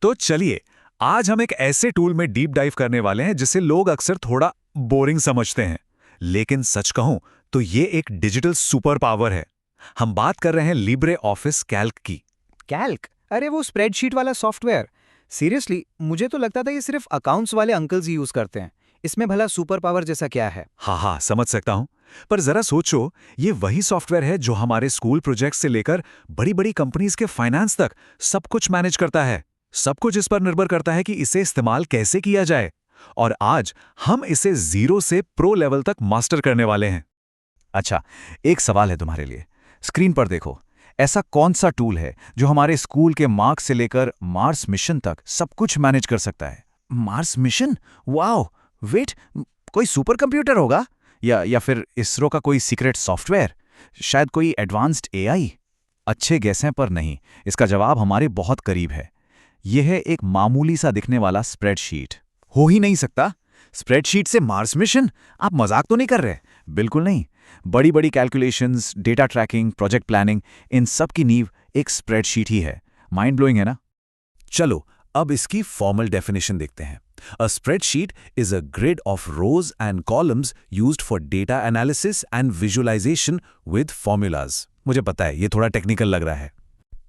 तो चलिए, आज हम एक ऐसे टूल में डीप डाइव करने वाले हैं जिसे लोग अक्सर थोड़ा बोरिंग समझते हैं, लेकिन सच कहूं तो ये एक डिजिटल सुपर पावर है। हम बात कर रहे हैं लिब्रे ऑफिस कैल्क की। कैल्क? अरे वो स्प्रेडशीट वाला सॉफ्टवेयर। सीरियसली, मुझे तो लगता था ये सिर्फ अकाउंट्स वाले अंकल्स ही यूज करते हैं। इसमें भला सुपर पावर जैसा क्या है? हाँ, समझ सकता हूं। पर जरा सोचो, ये वही सॉफ्टवेयर है जो हमारे स्कूल प्रोजेक्ट से लेकर बड़ी बड़ी कंपनीज के फाइनेंस तक सब कुछ मैनेज करता है। सब कुछ इस पर निर्भर करता है कि इसे इस्तेमाल कैसे किया जाए। और आज हम इसे जीरो से प्रो लेवल तक मास्टर करने वाले हैं। अच्छा, एक सवाल है तुम्हारे लिए। स्क्रीन पर देखो, ऐसा कौन सा टूल है जो हमारे स्कूल के मार्क्स से लेकर मार्स मिशन तक सब कुछ मैनेज कर सकता है? Mars mission? वाओ! वेट, कोई सुपर कंप्यूटर होगा? या फिर इसरो का कोई सीक्रेट सॉफ्टवेयर? शायद कोई एडवांस्ड एआई? अच्छे गेस हैं पर नहीं, इसका जवाब हमारे बहुत करीब है। यह है एक मामूली सा दिखने वाला स्प्रेडशीट। हो ही नहीं सकता। स्प्रेडशीट से मार्स मिशन? आप मजाक तो नहीं कर रहे? बिल्कुल नहीं। बड़ी बड़ी calculations, data tracking, project planning, इन सब की नींव एक स्प्रेडशीट ही है। माइंड ब्लोइंग है ना? चलो, अब इसकी फॉर्मल डेफिनेशन देखते हैं। A spreadsheet is a grid of rows and columns used for data analysis and visualization with formulas। मुझे पता है ये थोड़ा टेक्निकल लग रहा है।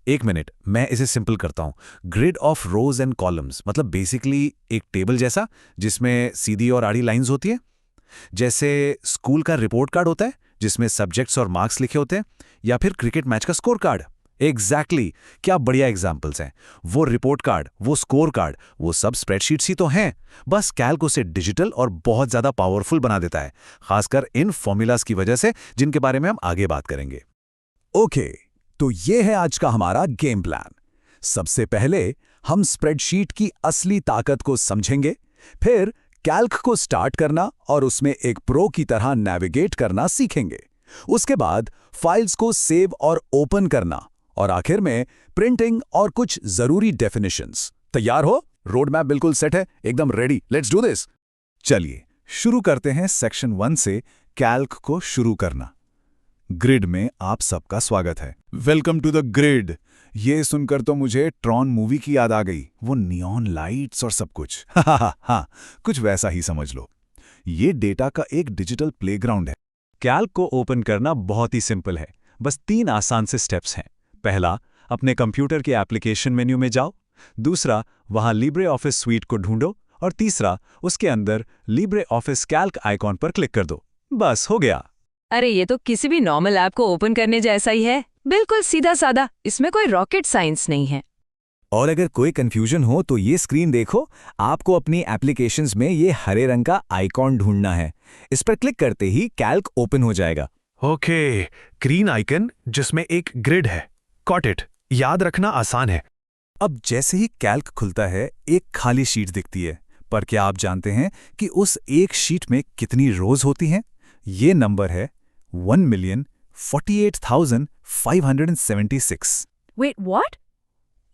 एक मिनट, मैं इसे सिंपल करता हूँ। Grid of rose and columns मतलब बेसिकली एक टेबल जैसा जिसमें सीधी और आड़ी लाइंस होती है। जैसे स्कूल का रिपोर्ट कार्ड होता है जिसमें सब्जेक्ट्स और मार्क्स लिखे होते हैं, या फिर क्रिकेट मैच का स्कोर कार्ड। एग्जैक्टली, क्या बढ़िया एग्जाम्पल्स हैं। वो रिपोर्ट कार्ड, वो स्कोर कार्ड, वो सब स्प्रेडशीट्स ही तो हैं। बस कैल्क उसे डिजिटल और बहुत ज्यादा पावरफुल बना देता है, खासकर इन फॉर्मूलाज की वजह से जिनके बारे में हम आगे बात करेंगे। ओके, तो ये है आज का हमारा गेम प्लान। सबसे पहले हम स्प्रेडशीट की असली ताकत को समझेंगे, फिर कैल्क को स्टार्ट करना और उसमें एक प्रो की तरह नेविगेट करना सीखेंगे। उसके बाद फाइल्स को सेव और ओपन करना, और आखिर में प्रिंटिंग और कुछ जरूरी डेफिनेशंस। तैयार हो? रोड मैप बिल्कुल सेट है, एकदम रेडी। Let's do this. चलिए शुरू करते हैं सेक्शन 1 से, कैल्क को शुरू करना। ग्रिड में आप सबका स्वागत है। Welcome to the grid. ये सुनकर तो मुझे ट्रॉन मूवी की याद आ गई, वो नियॉन लाइट्स और सब कुछ। हाँ, कुछ वैसा ही समझ लो। ये डेटा का एक डिजिटल प्लेग्राउंड है। कैल्क को ओपन करना बहुत ही सिंपल है, बस 3 आसान से स्टेप्स हैं। पहला, अपने कंप्यूटर के एप्लीकेशन मेन्यू में जाओ। दूसरा, वहां लिब्रे ऑफिस स्वीट को ढूंढो। और तीसरा, उसके अंदर लिब्रे ऑफिस कैल्क आइकॉन पर क्लिक कर दो। बस हो गया। अरे ये तो किसी भी नॉर्मल ऐप को ओपन करने जैसा ही है, बिल्कुल सीधा साधा। इसमें कोई रॉकेट साइंस नहीं है। और अगर कोई कंफ्यूजन हो तो ये स्क्रीन देखो। आपको अपनी एप्लीकेशंस में ये हरे रंग का आइकॉन ढूंढना है। इस पर क्लिक करते ही कैल्क ओपन हो जाएगा। ओके, ग्रीन आइकन जिसमें एक ग्रिड है। Got it. याद रखना आसान है। अब जैसे ही कैल्क खुलता है, एक खाली शीट दिखती है। पर क्या आप जानते हैं कि उस एक शीट में कितनी रोज होती हैं? ये नंबर है 1,48,576। Wait, what?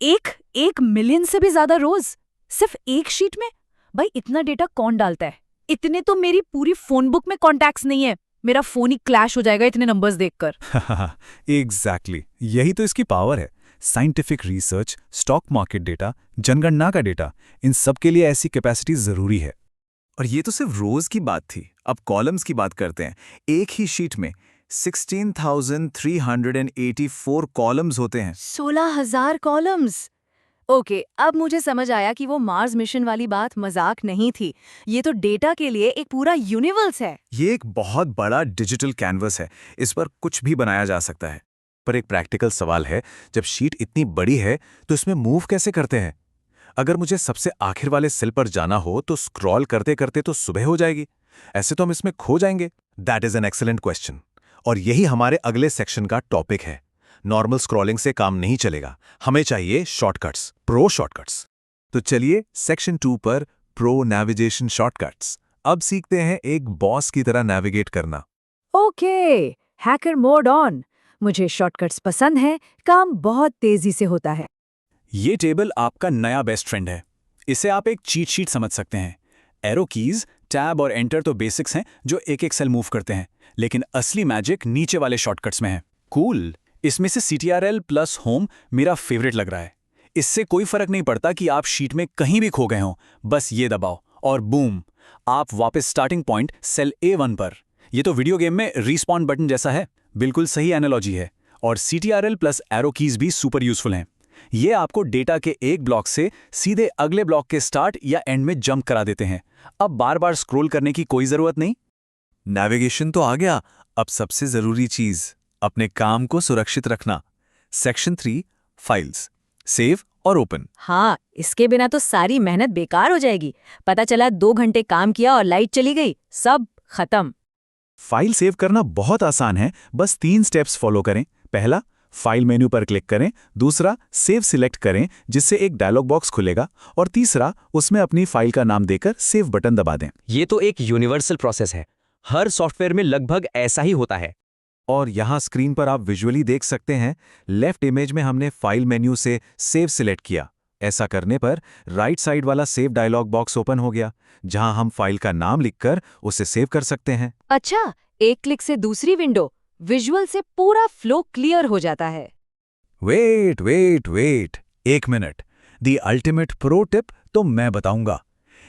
एक मिलियन से भी ज्यादा रोज सिर्फ एक शीट में? भाई इतना डेटा कौन डालता है? इतने तो मेरी पूरी फोन बुक में कॉन्टैक्ट्स नहीं है। मेरा फोन ही क्लैश हो जाएगा इतने नंबर्स देखकर। एग्जैक्टली, यही तो इसकी पावर है। Scientific research, stock market data, जनगणना का डेटा, इन सब के लिए ऐसी कैपेसिटी जरूरी है। और ये तो सिर्फ रोज की बात थी। अब कॉलम्स की बात करते हैं। एक ही शीट में 16,384 कॉलम्स होते हैं। 16,000 कॉलम्स। ओके, अब मुझे समझ आया कि वो मार्स मिशन वाली बात मजाक नहीं थी। ये तो डेटा के लिए एक पूरा यूनिवर्स है। ये एक बहुत बड़ा डिजिटल कैनवस है। इस पर कुछ भी बनाया जा सकता है। पर एक प्रैक्टिकल सवाल है, जब शीट इतनी बड़ी है तो इसमें मूव कैसे करते हैं? अगर मुझे सबसे आखिर वाले सेल पर जाना हो तो स्क्रॉल करते करते तो सुबह हो जाएगी। ऐसे तो हम इसमें खो जाएंगे। That is an excellent question. और यही हमारे अगले सेक्शन का टॉपिक है। नॉर्मल स्क्रॉलिंग से काम नहीं चलेगा, हमें चाहिए शॉर्टकट्स, प्रो शॉर्टकट्स। तो चलिए सेक्शन 2 पर, प्रो नेविगेशन शॉर्टकट्स। अब सीखते हैं एक बॉस की तरह नेविगेट करना। Okay, hacker mode on. मुझे शॉर्टकट्स पसंद है, काम बहुत तेजी से होता है। ये टेबल आपका नया बेस्ट फ्रेंड है। इसे आप एक चीट शीट समझ सकते हैं। एरो कीज, टैब और एंटर तो बेसिक्स हैं जो एक एक सेल मूव करते हैं, लेकिन असली मैजिक नीचे वाले शॉर्टकट्स में है। कूल। इसमें से CTRL+ होम मेरा फेवरेट लग रहा है। इससे कोई फर्क नहीं पड़ता कि आप शीट में कहीं भी खो गए हों, बस ये दबाओ और बूम, आप वापस स्टार्टिंग पॉइंट सेल A1 पर। ये तो वीडियो गेम में रीस्पॉन बटन जैसा है। बिल्कुल सही एनालॉजी है। और CTRL प्लस एरो कीज भी सुपर यूजफुल हैं। ये आपको डेटा के एक ब्लॉक से सीधे अगले ब्लॉक के स्टार्ट या एंड में जंप करा देते हैं। अब बार बार स्क्रॉल करने की कोई जरूरत नहीं। नेविगेशन तो आ गया, अब सबसे जरूरी चीज, अपने काम को सुरक्षित रखना। सेक्शन 3, फाइल्स, सेव और ओपन। हाँ, इसके बिना तो सारी मेहनत बेकार हो जाएगी। पता चला 2 घंटे काम किया और लाइट चली गई, सब खत्म। फाइल सेव करना बहुत आसान है, बस 3 स्टेप्स फॉलो करें। पहला, फाइल मेन्यू पर क्लिक करें। दूसरा, सेव सिलेक्ट करें जिससे एक डायलॉग बॉक्स खुलेगा। और तीसरा, उसमें अपनी फाइल का नाम देकर सेव बटन दबा दें। ये तो एक यूनिवर्सल प्रोसेस है, हर सॉफ्टवेयर में लगभग ऐसा ही होता है। और यहाँ स्क्रीन पर आप विजुअली देख सकते हैं, लेफ्ट इमेज में हमने फाइल मेन्यू से सेव सिलेक्ट किया। ऐसा करने पर राइट साइड वाला सेव डायलॉग बॉक्स ओपन हो गया, जहां हम फाइल का नाम लिखकर उसे सेव कर सकते हैं। अच्छा, एक क्लिक से दूसरी विंडो, विजुअल से पूरा फ्लो क्लियर हो जाता है। Wait, 1 minute. The ultimate pro tip तो मैं बताऊंगा।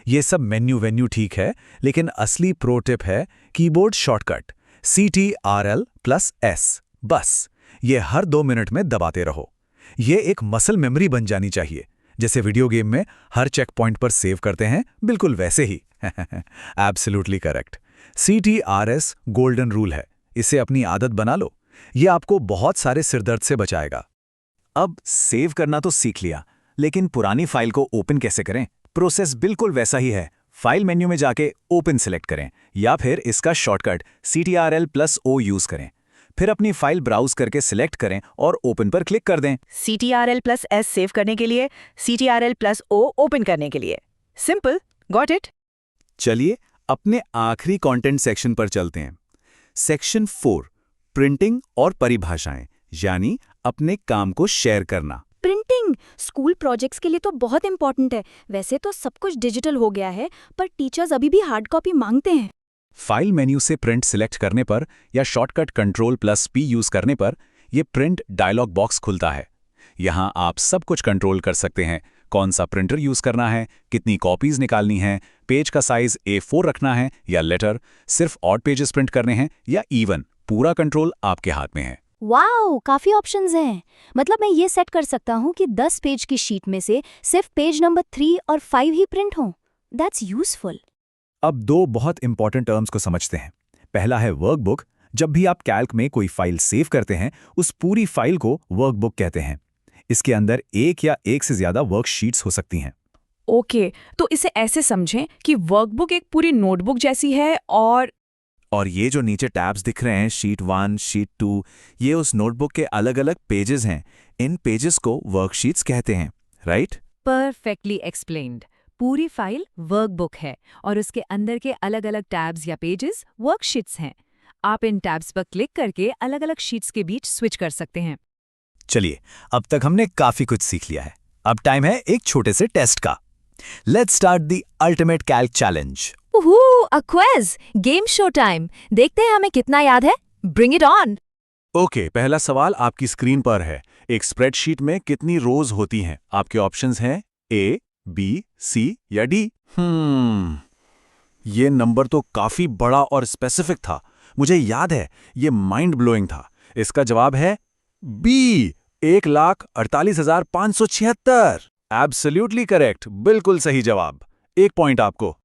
ये सब मेन्यू ठीक है, लेकिन असली प्रो टिप है keyboard shortcut CTRL plus S। बस ये हर 2 मिनट में दबाते रहो। ये एक मसल मेमोरी बन जानी चाहिए, जैसे वीडियो गेम में हर चेक पॉइंट पर सेव करते हैं, बिल्कुल वैसे ही। Absolutely correct. CTRS golden rule है, इसे अपनी आदत बना लो। ये आपको बहुत सारे सिरदर्द से बचाएगा। अब सेव करना तो सीख लिया, लेकिन पुरानी फाइल को ओपन कैसे करें? प्रोसेस बिल्कुल वैसा ही है। फाइल मेन्यू में जाके ओपन सिलेक्ट करें या फिर इसका shortcut CTRL plus O use करें। फिर अपनी फाइल ब्राउज करके सिलेक्ट करें और ओपन पर क्लिक कर दें। CTRL प्लस S सेव करने के लिए, CTRL प्लस O ओपन करने के लिए। Simple, got it. चलिए अपने आखिरी कंटेंट सेक्शन पर चलते हैं। सेक्शन 4, प्रिंटिंग और परिभाषाएं, यानी अपने काम को शेयर करना। प्रिंटिंग स्कूल प्रोजेक्ट्स के लिए तो बहुत इंपॉर्टेंट है। वैसे तो सब कुछ डिजिटल हो गया है, पर टीचर्स अभी भी हार्ड कॉपी मांगते हैं। फाइल मेन्यू से प्रिंट सिलेक्ट करने पर या shortcut control plus P use करने पर यह प्रिंट डायलॉग बॉक्स खुलता है। यहां आप सब कुछ कंट्रोल कर सकते हैं, कौन सा प्रिंटर यूज करना है, कितनी कॉपीज निकालनी है, पेज का साइज A4 रखना है या लेटर, सिर्फ ऑड पेजेस प्रिंट करने हैं या इवन, पूरा कंट्रोल आपके हाथ में है। वाओ, काफी ऑप्शंस हैं। मतलब मैं ये सेट कर सकता हूँ कि 10 पेज की शीट में से सिर्फ पेज नंबर 3 और 5 ही प्रिंट हों। That's useful. अब 2 बहुत इंपॉर्टेंट टर्म्स को समझते हैं। पहला है वर्कबुक। जब भी आप कैल्क में कोई फाइल सेव करते हैं, उस पूरी फाइल को वर्कबुक कहते हैं। इसके अंदर एक या एक से ज्यादा वर्कशीट्स हो सकती हैं। ओके, तो इसे ऐसे समझें कि वर्कबुक एक पूरी नोटबुक जैसी है और ये जो नीचे टैब्स दिख रहे हैं, शीट 1, शीट 2, ये उस नोटबुक के अलग अलग पेजेस हैं। इन पेजेस को वर्कशीट्स कहते हैं, राइट? Perfectly explained. पूरी फाइल वर्कबुक है और उसके अंदर के अलग अलग टैब्स या पेजेस वर्कशीट्स हैं। आप इन टैब्स पर क्लिक करके अलग अलग शीट्स के बीच स्विच कर सकते हैं। चलिए, अब तक हमने काफी कुछ सीख लिया है। अब टाइम है एक छोटे से टेस्ट का। Let's start the ultimate Calc challenge. A quiz, game show time. देखते हैं हमें कितना याद है। Bring it on. ओके, पहला सवाल आपकी स्क्रीन पर है। एक स्प्रेडशीट में कितनी रोज होती हैं? आपके ऑप्शंस हैं A, B, C या D। ये नंबर तो काफी बड़ा और स्पेसिफिक था। मुझे याद है, ये माइंड ब्लोइंग था। इसका जवाब है B, 1,48,576। एब्सोल्युटली करेक्ट, बिल्कुल सही जवाब। 1 पॉइंट आपको।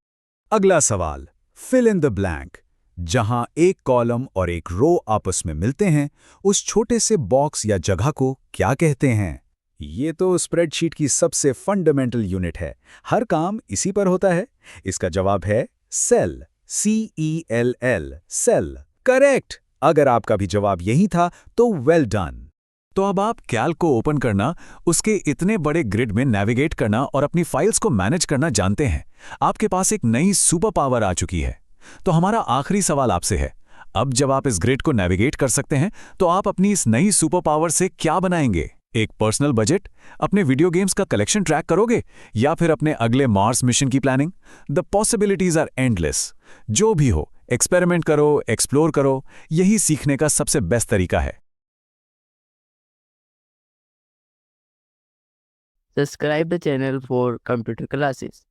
अगला सवाल, फिल इन द ब्लैंक। जहां एक कॉलम और एक रो आपस में मिलते हैं, उस छोटे से बॉक्स या जगह को क्या कहते हैं? ये तो स्प्रेडशीट की सबसे फंडामेंटल यूनिट है। हर काम इसी पर होता है। इसका जवाब है सेल, CELL, सेल। करेक्ट। अगर आपका भी जवाब यही था तो वेल डन। तो अब आप कैल्क को ओपन करना, उसके इतने बड़े ग्रिड में नेविगेट करना और अपनी फाइल्स को मैनेज करना जानते हैं। आपके पास एक नई सुपर पावर आ चुकी है। तो हमारा आखिरी सवाल आपसे है, अब जब आप इस ग्रिड को नेविगेट कर सकते हैं, तो आप अपनी इस नई सुपर पावर से क्या बनाएंगे? एक पर्सनल बजट, अपने वीडियो गेम्स का कलेक्शन ट्रैक करोगे, या फिर अपने अगले मार्स मिशन की planning? The possibilities are endless. जो भी हो, एक्सपेरिमेंट करो, एक्सप्लोर करो, यही सीखने का सबसे बेस्ट तरीका है। Subscribe the channel for computer classes.